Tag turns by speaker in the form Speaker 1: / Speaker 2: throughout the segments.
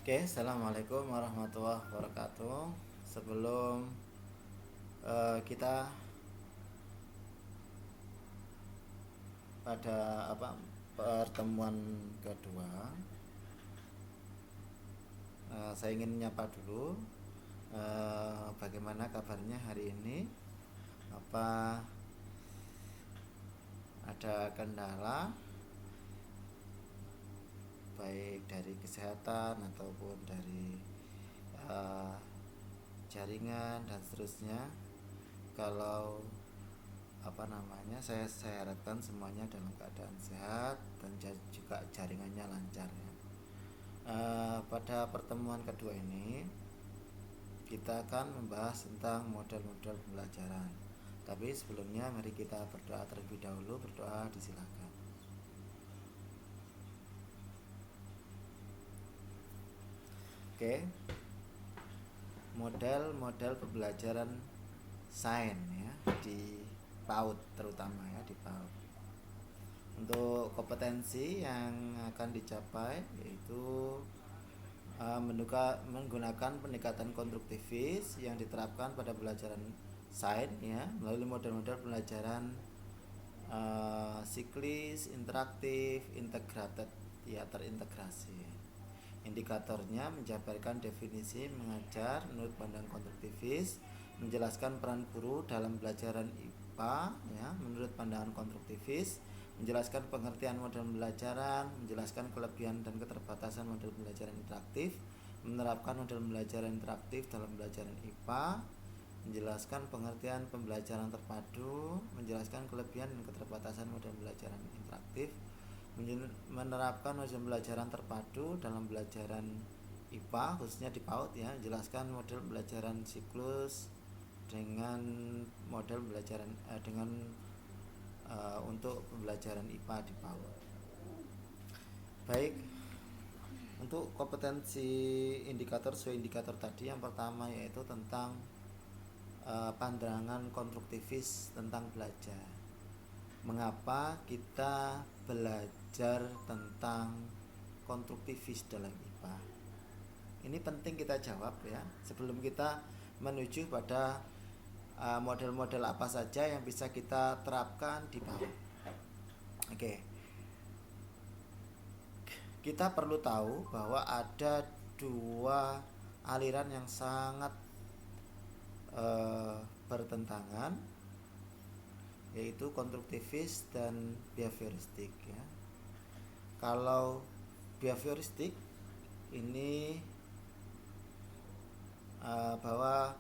Speaker 1: Oke, assalamualaikum warahmatullahi wabarakatuh. Sebelum kita pada pertemuan kedua, saya ingin menyapa dulu. Bagaimana kabarnya hari ini? Apa ada kendala baik dari kesehatan ataupun dari eh, jaringan dan seterusnya? Kalau saya harapkan semuanya dalam keadaan sehat dan juga jaringannya lancar ya. Pada pertemuan kedua ini kita akan membahas tentang model-model pembelajaran. Tapi sebelumnya mari kita berdoa terlebih dahulu. Berdoa disilakan. Oke, model-model pembelajaran sains ya di PAUD, terutama ya di PAUD. Untuk kompetensi yang akan dicapai yaitu menggunakan pendekatan konstruktivis yang diterapkan pada pembelajaran sains ya melalui model-model pembelajaran siklis, interaktif, integrated ya, terintegrasi. Indikatornya menjabarkan definisi mengajar menurut pandang konstruktivis, menjelaskan peran guru dalam pelajaran IPA ya menurut pandangan konstruktivis, menjelaskan pengertian model pembelajaran, menjelaskan kelebihan dan keterbatasan model pembelajaran interaktif, menerapkan model pembelajaran interaktif dalam pelajaran IPA, menjelaskan pengertian pembelajaran terpadu, menjelaskan kelebihan dan keterbatasan model pembelajaran interaktif, menerapkan model pembelajaran terpadu dalam pelajaran IPA khususnya di PAUD ya, menjelaskan model pembelajaran siklus dengan model pembelajaran untuk pembelajaran IPA di PAUD. Baik, untuk kompetensi indikator sesuai indikator tadi, yang pertama yaitu tentang pandangan konstruktivis tentang belajar. Mengapa kita belajar tentang konstruktivis dalam IPA? Ini penting kita jawab ya sebelum kita menuju pada model-model apa saja yang bisa kita terapkan di PAUD. Oke. Kita perlu tahu bahwa ada dua aliran yang sangat bertentangan, yaitu konstruktivis dan behavioristik ya. Kalau behavioristik ini bahwa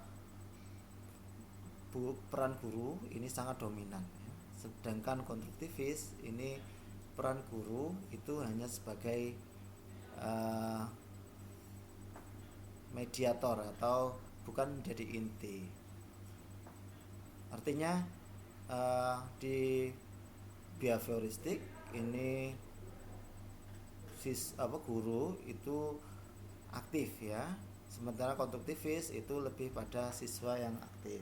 Speaker 1: peran guru ini sangat dominan ya. Sedangkan konstruktivis ini peran guru itu hanya sebagai mediator atau bukan menjadi inti. Artinya di behavioristik ini guru itu aktif ya, sementara konstruktivis itu lebih pada siswa yang aktif.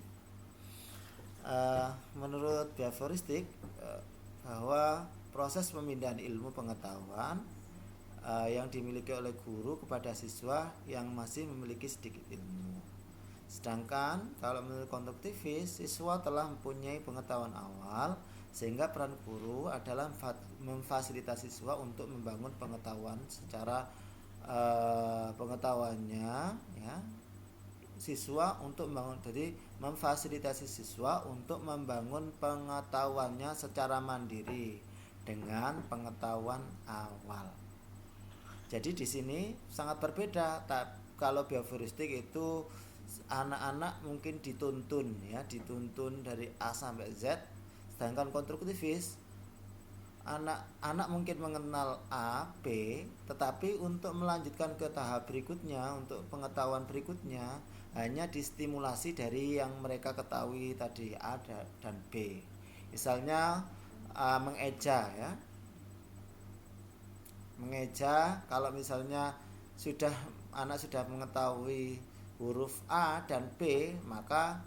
Speaker 1: Menurut behavioristik bahwa proses pemindahan ilmu pengetahuan yang dimiliki oleh guru kepada siswa yang masih memiliki sedikit ilmu. Sedangkan kalau menurut konstruktivis, siswa telah mempunyai pengetahuan awal sehingga peran guru adalah memfasilitasi siswa untuk membangun pengetahuan secara pengetahuannya ya, siswa untuk membangun, jadi memfasilitasi siswa untuk membangun pengetahuannya secara mandiri dengan pengetahuan awal. Jadi di sini sangat berbeda. Kalau behavioristik itu anak-anak mungkin dituntun ya, dituntun dari A sampai Z, sedangkan konstruktivis anak-anak mungkin mengenal A, B, tetapi untuk melanjutkan ke tahap berikutnya, untuk pengetahuan berikutnya hanya distimulasi dari yang mereka ketahui tadi A dan B. Misalnya mengeja ya. Mengeja, kalau misalnya anak sudah mengetahui huruf A dan B, maka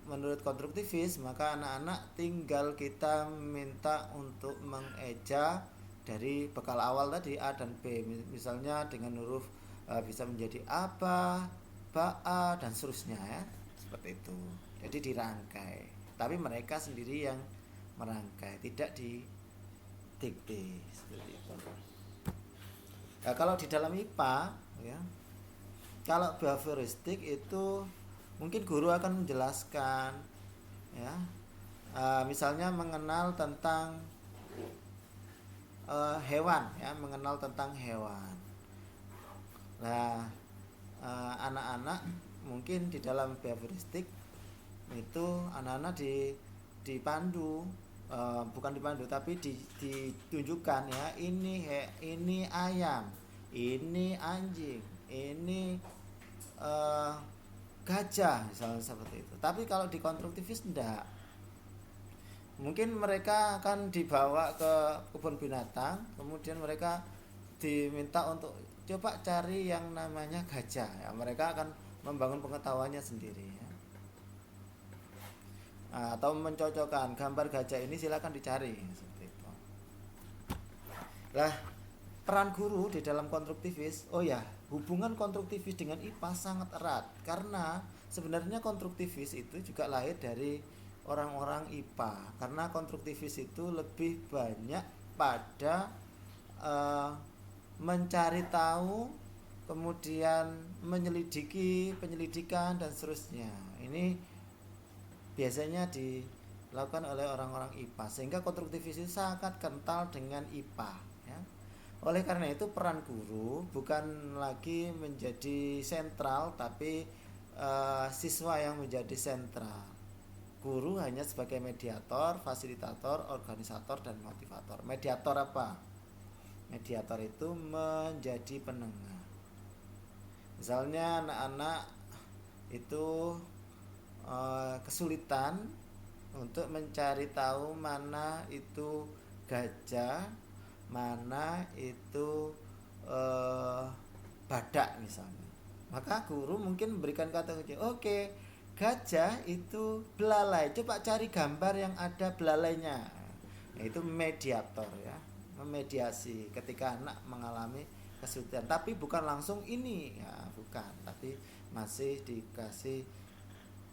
Speaker 1: menurut konstruktivis maka anak-anak tinggal kita minta untuk mengeja dari bekal awal tadi A dan B. Misalnya dengan huruf bisa menjadi aba, ba'a dan seterusnya ya. Seperti itu. Jadi dirangkai. Tapi mereka sendiri yang merangkai, tidak didikte seperti itu. Nah, kalau di dalam IPA ya, kalau behavioristik itu mungkin guru akan menjelaskan ya, misalnya mengenal tentang hewan ya, mengenal tentang hewan. Nah, anak-anak mungkin di dalam behavioristik itu anak-anak dipandu, bukan dipandu tapi ditunjukkan ya, ini ayam, ini anjing, ini gajah misalnya seperti itu. Tapi kalau di konstruktivis enggak. Mungkin mereka akan dibawa ke kebun binatang, kemudian mereka diminta untuk coba cari yang namanya gajah ya, mereka akan membangun pengetahuannya sendiri ya. Atau mencocokkan gambar gajah ini silakan dicari seperti itu. Lah, peran guru di dalam konstruktivis, oh ya, hubungan konstruktivis dengan IPA sangat erat karena sebenarnya konstruktivis itu juga lahir dari orang-orang IPA, karena konstruktivis itu lebih banyak pada mencari tahu, kemudian penyelidikan dan seterusnya. Ini biasanya dilakukan oleh orang-orang IPA, sehingga konstruktivis itu sangat kental dengan IPA ya. Oleh karena itu peran guru bukan lagi menjadi sentral, tapi siswa yang menjadi sentral. Guru hanya sebagai mediator, fasilitator, organisator, dan motivator. Mediator apa? Mediator itu menjadi penengah. Misalnya anak-anak itu kesulitan untuk mencari tahu mana itu gajah, mana itu badak misalnya. Maka guru mungkin memberikan kata kunci, oke, gajah itu belalai, coba cari gambar yang ada belalainya. Nah, itu mediator ya, memediasi ketika anak mengalami kesulitan, tapi bukan langsung ini ya, bukan, tapi masih dikasih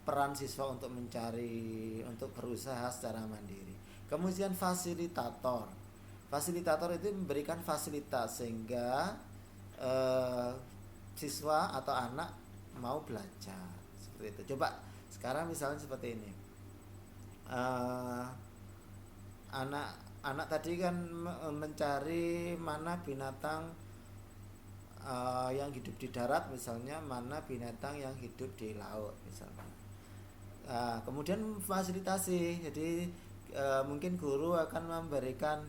Speaker 1: peran siswa untuk mencari, untuk berusaha secara mandiri. Kemudian fasilitator itu memberikan fasilitas sehingga siswa atau anak mau belajar seperti itu. Coba sekarang misalnya seperti ini, anak tadi kan mencari mana binatang yang hidup di darat misalnya, mana binatang yang hidup di laut misalnya. Kemudian fasilitasi, jadi mungkin guru akan memberikan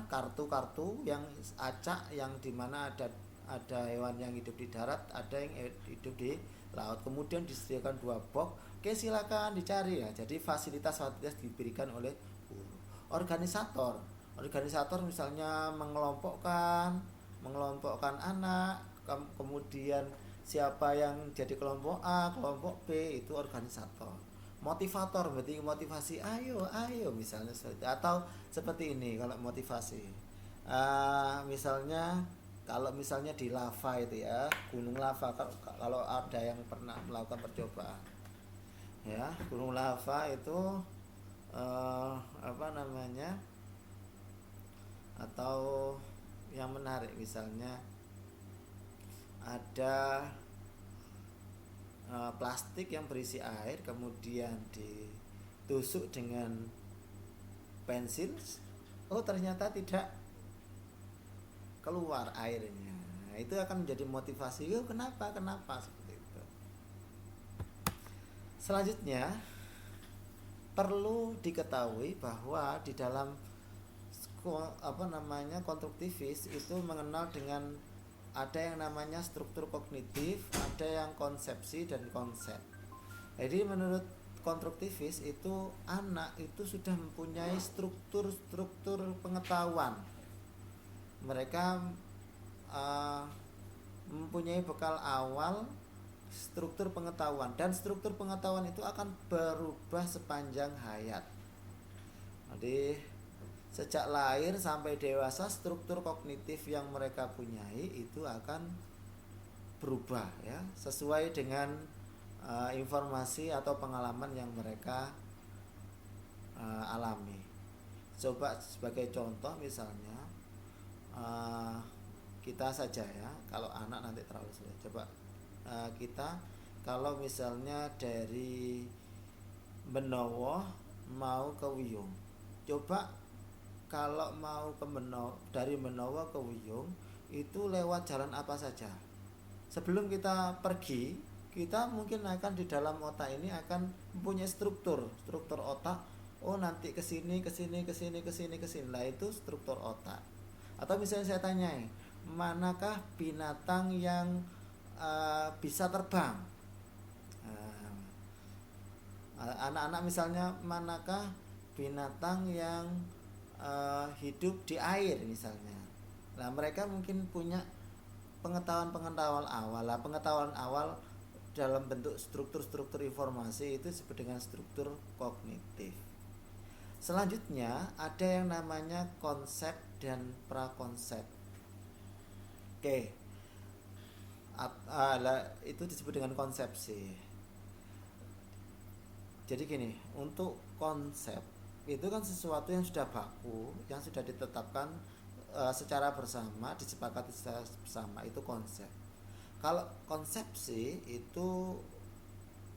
Speaker 1: kartu-kartu yang acak, yang dimana ada hewan yang hidup di darat, ada yang hidup di laut, kemudian disediakan 2 box, oke silakan dicari ya. Jadi fasilitas diberikan oleh guru. Organisator misalnya mengelompokkan anak, kemudian siapa yang jadi kelompok A, kelompok B, itu organisator. Motivator berarti motivasi, ayo misalnya seperti itu. Atau seperti ini kalau motivasi, kalau misalnya di lava itu ya, gunung lava, kalau ada yang pernah melakukan percobaan ya, gunung lava itu atau yang menarik misalnya ada plastik yang berisi air, kemudian ditusuk dengan pensil, ternyata tidak keluar airnya. Nah, itu akan menjadi motivasi. Kenapa seperti itu. Selanjutnya perlu diketahui bahwa di dalam konstruktivis itu mengenal dengan ada yang namanya struktur kognitif, ada yang konsepsi dan konsep. Jadi menurut konstruktivis itu anak itu sudah mempunyai struktur pengetahuan. Mereka mempunyai bekal awal struktur pengetahuan, dan struktur pengetahuan itu akan berubah sepanjang hayat. Jadi sejak lahir sampai dewasa struktur kognitif yang mereka punyai itu akan berubah ya, sesuai dengan informasi atau pengalaman yang mereka alami. Coba sebagai contoh misalnya kita saja ya, kalau anak nanti terlalu sulit. Coba kita kalau misalnya dari Benowo mau ke Wiyung, coba kalau mau ke dari Benowo ke Wiyung itu lewat jalan apa saja. Sebelum kita pergi, kita mungkin akan di dalam otak ini akan mempunyai struktur otak. Oh nanti kesini kesini kesini kesini kesini lah, itu struktur otak. Atau misalnya saya tanyai, manakah binatang yang bisa terbang? Anak-anak misalnya, manakah binatang yang hidup di air misalnya. Nah mereka mungkin punya pengetahuan awal dalam bentuk struktur informasi, itu disebut dengan struktur kognitif. Selanjutnya ada yang namanya konsep dan prakonsep. Oke. Itu disebut dengan konsepsi. Jadi gini, untuk konsep itu kan sesuatu yang sudah baku, yang sudah ditetapkan secara bersama, disepakati secara bersama, itu konsep. Kalau konsepsi itu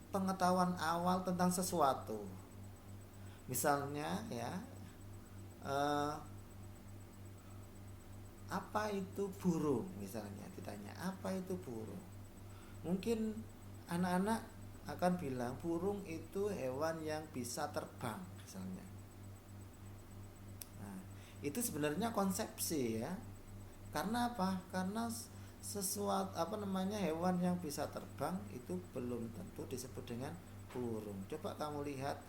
Speaker 1: pengetahuan awal tentang sesuatu. Misalnya ya, apa itu burung misalnya, ditanya apa itu burung, mungkin anak-anak akan bilang burung itu hewan yang bisa terbang misalnya. Nah, itu sebenarnya konsepsi ya. Karena apa? Karena sesuatu hewan yang bisa terbang itu belum tentu disebut dengan burung. Coba kamu lihat,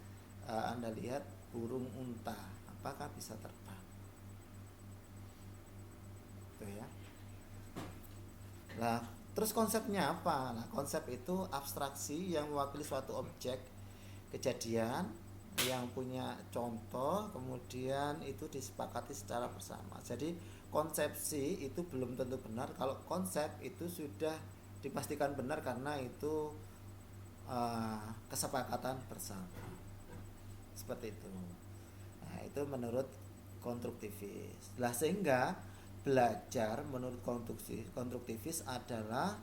Speaker 1: Anda lihat burung unta, apakah bisa terbang? Tuh ya. Nah, terus konsepnya apa? Nah, konsep itu abstraksi yang mewakili suatu objek kejadian yang punya contoh, kemudian itu disepakati secara bersama. Jadi konsepsi itu belum tentu benar. Kalau konsep itu sudah dipastikan benar karena itu kesepakatan bersama. Seperti itu. Nah, itu menurut konstruktivis. Lah sehingga belajar menurut konstruktivis adalah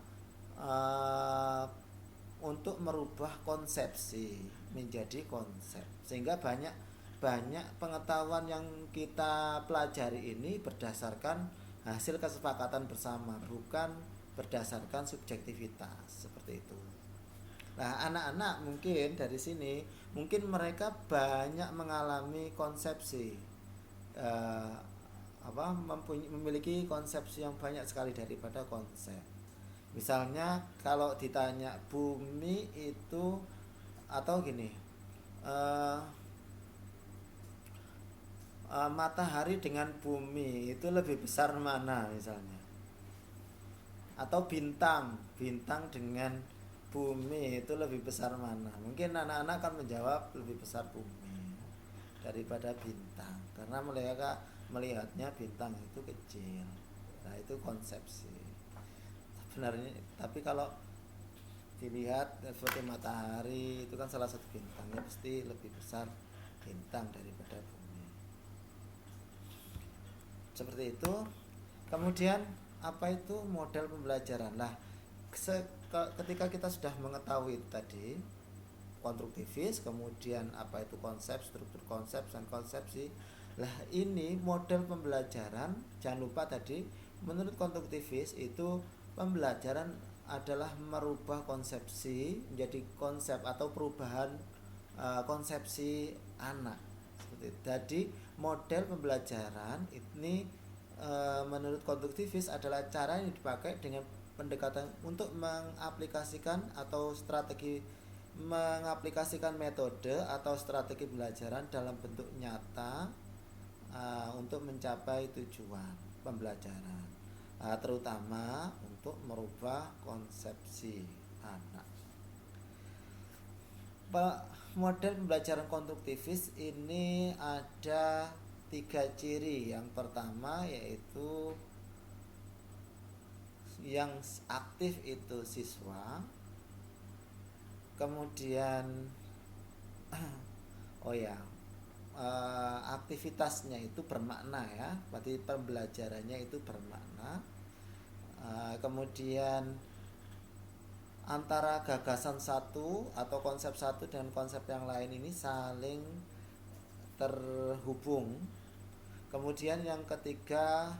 Speaker 1: untuk merubah konsepsi menjadi konsep, sehingga banyak pengetahuan yang kita pelajari ini berdasarkan hasil kesepakatan bersama, bukan berdasarkan subjektivitas, seperti itu. Nah, anak-anak mungkin dari sini mungkin mereka banyak mengalami konsepsi memiliki konsepsi yang banyak sekali daripada konsep. Misalnya kalau ditanya bumi itu, atau gini, matahari dengan bumi itu lebih besar mana misalnya, atau bintang dengan bumi itu lebih besar mana, mungkin anak-anak akan menjawab lebih besar bumi daripada bintang, karena mereka melihatnya bintang itu kecil. Nah itu konsepsi sebenarnya. Tapi kalau dilihat seperti matahari itu kan salah satu bintangnya, pasti lebih besar bintang daripada bumi, seperti itu. Kemudian apa itu model pembelajaran? Lah ketika kita sudah mengetahui tadi konstruktivis, kemudian apa itu konsep, struktur konsep dan konsepsi, lah ini model pembelajaran. Jangan lupa tadi menurut konstruktivis itu pembelajaran adalah merubah konsepsi menjadi konsep, atau perubahan konsepsi anak. Seperti itu. Jadi model pembelajaran ini menurut konstruktivis adalah cara yang dipakai dengan pendekatan untuk mengaplikasikan atau mengaplikasikan metode atau strategi pembelajaran dalam bentuk nyata untuk mencapai tujuan pembelajaran, terutama untuk merubah konsepsi anak. Model pembelajaran konstruktivis ini ada 3 ciri. Yang pertama yaitu yang aktif itu siswa, kemudian aktivitasnya itu bermakna ya, berarti pembelajarannya itu bermakna. Kemudian antara gagasan satu atau konsep satu dengan konsep yang lain ini saling terhubung. Kemudian yang ketiga,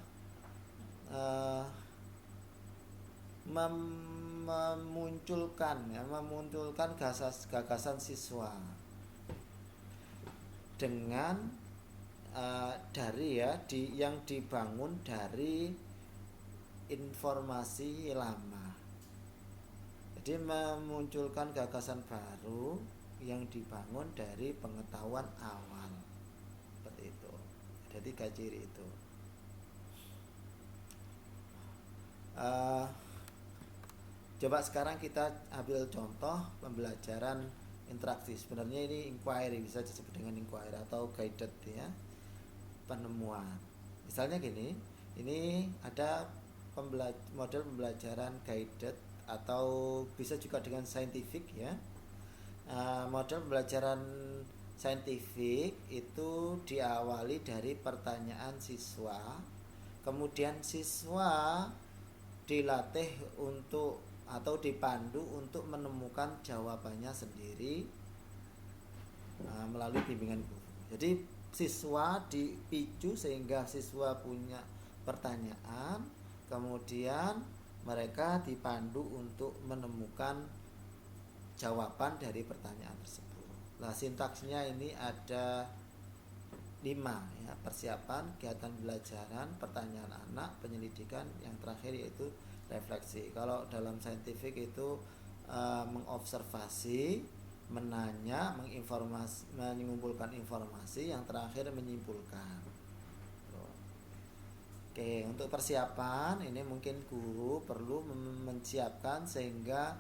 Speaker 1: memunculkan gagasan siswa dengan yang dibangun dari informasi lama. Jadi memunculkan gagasan baru yang dibangun dari pengetahuan awal. Seperti itu. Jadi 3 ciri itu. Coba sekarang kita ambil contoh pembelajaran interaksi. Sebenarnya ini inquiry, bisa disebut dengan inquiry atau guided ya, penemuan. Misalnya gini, ini ada model pembelajaran guided atau bisa juga dengan scientific ya. Model pembelajaran scientific itu diawali dari pertanyaan siswa, kemudian siswa dilatih untuk atau dipandu untuk menemukan jawabannya sendiri melalui bimbingan guru. Jadi siswa dipicu sehingga siswa punya pertanyaan, kemudian mereka dipandu untuk menemukan jawaban dari pertanyaan tersebut. Nah, sintaksnya ini ada 5 ya: persiapan, kegiatan pembelajaran, pertanyaan anak, penyelidikan, yang terakhir yaitu refleksi. Kalau dalam saintifik itu mengobservasi, menanya, mengumpulkan informasi, yang terakhir menyimpulkan. Oke, untuk persiapan ini mungkin guru perlu menyiapkan sehingga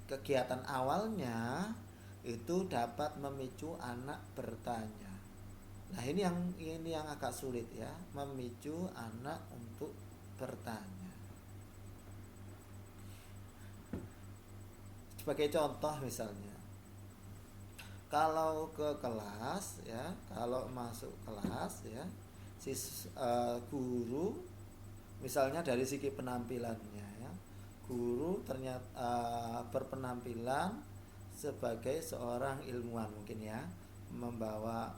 Speaker 1: kegiatan awalnya itu dapat memicu anak bertanya. Nah, ini yang agak sulit ya, memicu anak untuk bertanya. Sebagai contoh misalnya, kalau ke kelas ya, kalau masuk kelas ya, guru misalnya dari segi penampilannya ya, guru ternyata berpenampilan sebagai seorang ilmuwan mungkin ya, membawa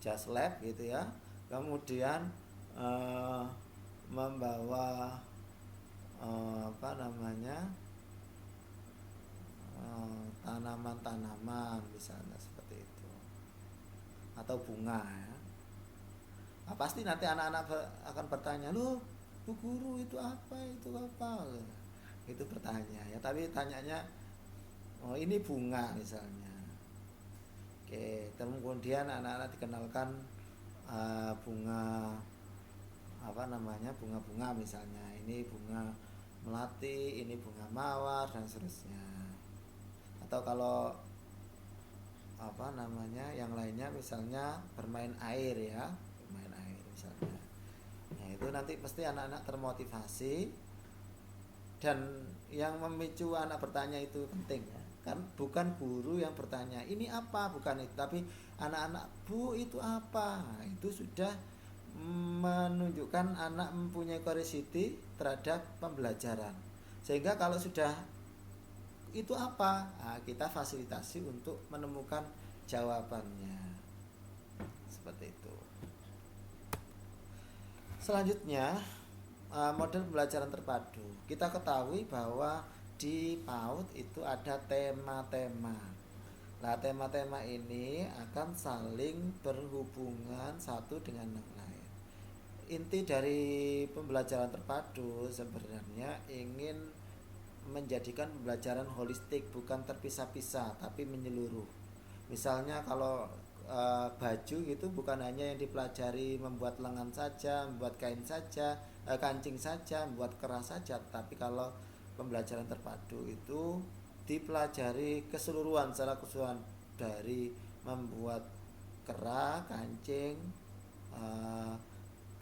Speaker 1: jas lab gitu ya, kemudian membawa tanaman-tanaman misalnya seperti itu, atau bunga ya. Nah, pasti nanti anak-anak akan bertanya, loh Bu Guru itu apa? Itu bertanya ya, tapi tanyanya ini bunga misalnya. Oke, kemudian anak-anak dikenalkan bunga bunga-bunga misalnya, ini bunga melati, ini bunga mawar dan seterusnya. Atau kalau yang lainnya misalnya bermain air ya, misalnya. Nah, itu nanti pasti anak-anak termotivasi, dan yang memicu anak bertanya itu penting ya. Kan bukan guru yang bertanya ini apa, bukan itu, tapi anak-anak, Bu itu apa. Nah, itu sudah menunjukkan anak mempunyai curiosity terhadap pembelajaran, sehingga kalau sudah itu apa, nah, kita fasilitasi untuk menemukan jawabannya seperti itu. Selanjutnya, model pembelajaran terpadu. Kita ketahui bahwa di PAUD itu ada tema-tema. Nah, tema-tema ini akan saling berhubungan satu dengan yang lain. Inti dari pembelajaran terpadu sebenarnya ingin menjadikan pembelajaran holistik, bukan terpisah-pisah tapi menyeluruh. Misalnya kalau baju gitu bukan hanya yang dipelajari membuat lengan saja, membuat kain saja, kancing saja, membuat keras saja, tapi kalau pembelajaran terpadu itu dipelajari secara keseluruhan, dari membuat kerah, kancing,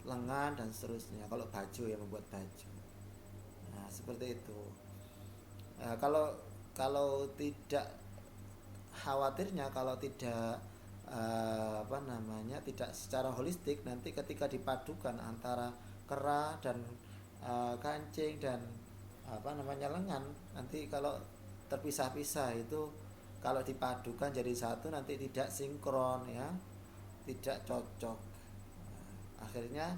Speaker 1: lengan dan seterusnya. Kalau baju ya membuat baju. Nah, seperti itu. Kalau tidak, khawatirnya kalau tidak tidak secara holistik, nanti ketika dipadukan antara kerah dan kancing dan lengan, nanti kalau terpisah-pisah itu, kalau dipadukan jadi satu nanti tidak sinkron ya, tidak cocok. Akhirnya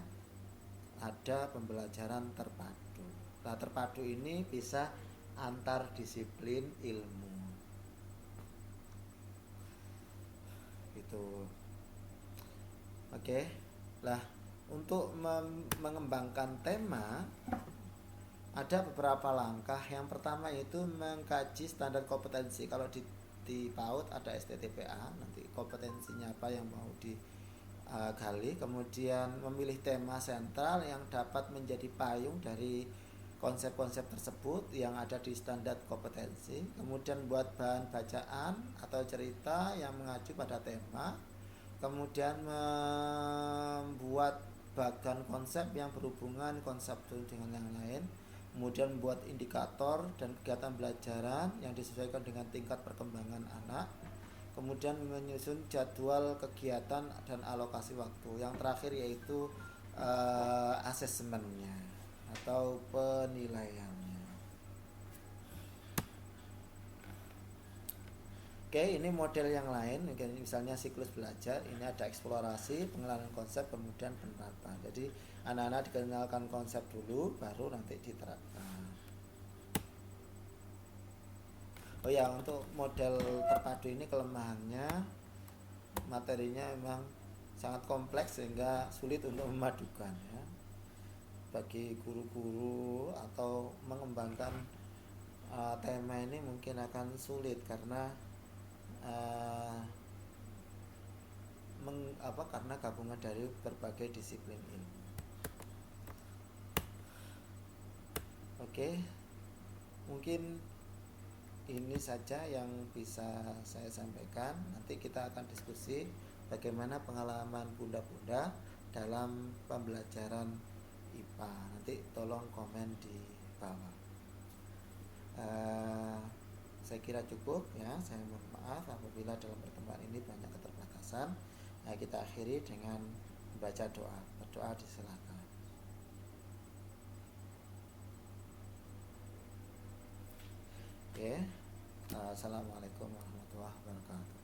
Speaker 1: ada pembelajaran terpadu. Nah, terpadu ini bisa antar disiplin ilmu gitu. Oke. Lah, untuk mengembangkan tema ada beberapa langkah. Yang pertama yaitu mengkaji standar kompetensi. Kalau di PAUD ada STTPA, nanti kompetensinya apa yang mau digali. Kemudian memilih tema sentral yang dapat menjadi payung dari konsep-konsep tersebut yang ada di standar kompetensi. Kemudian buat bahan bacaan atau cerita yang mengacu pada tema. Kemudian membuat bagan konsep yang berhubungan konsep dengan yang lain. Kemudian buat indikator dan kegiatan pembelajaran yang disesuaikan dengan tingkat perkembangan anak. Kemudian menyusun jadwal kegiatan dan alokasi waktu. Yang terakhir yaitu asesmennya atau penilaiannya. Oke, ini model yang lain, misalnya siklus belajar. Ini ada eksplorasi, pengenalan konsep, kemudian penerapan. Jadi anak-anak dikenalkan konsep dulu, baru nanti diterapkan. Oh ya, untuk model terpadu ini kelemahannya materinya memang sangat kompleks sehingga sulit untuk memadukan ya. Bagi guru-guru atau mengembangkan tema ini mungkin akan sulit karena karena gabungan dari berbagai disiplin ilmu. Oke, mungkin ini saja yang bisa saya sampaikan. Nanti kita akan diskusi bagaimana pengalaman bunda-bunda dalam pembelajaran IPA. Nanti tolong komen di bawah. Saya kira cukup ya. Saya mohon maaf apabila dalam pertemuan ini banyak keterbatasan. Nah, kita akhiri dengan membaca doa. Berdoa disilakan. Oke. Assalamualaikum warahmatullahi wabarakatuh.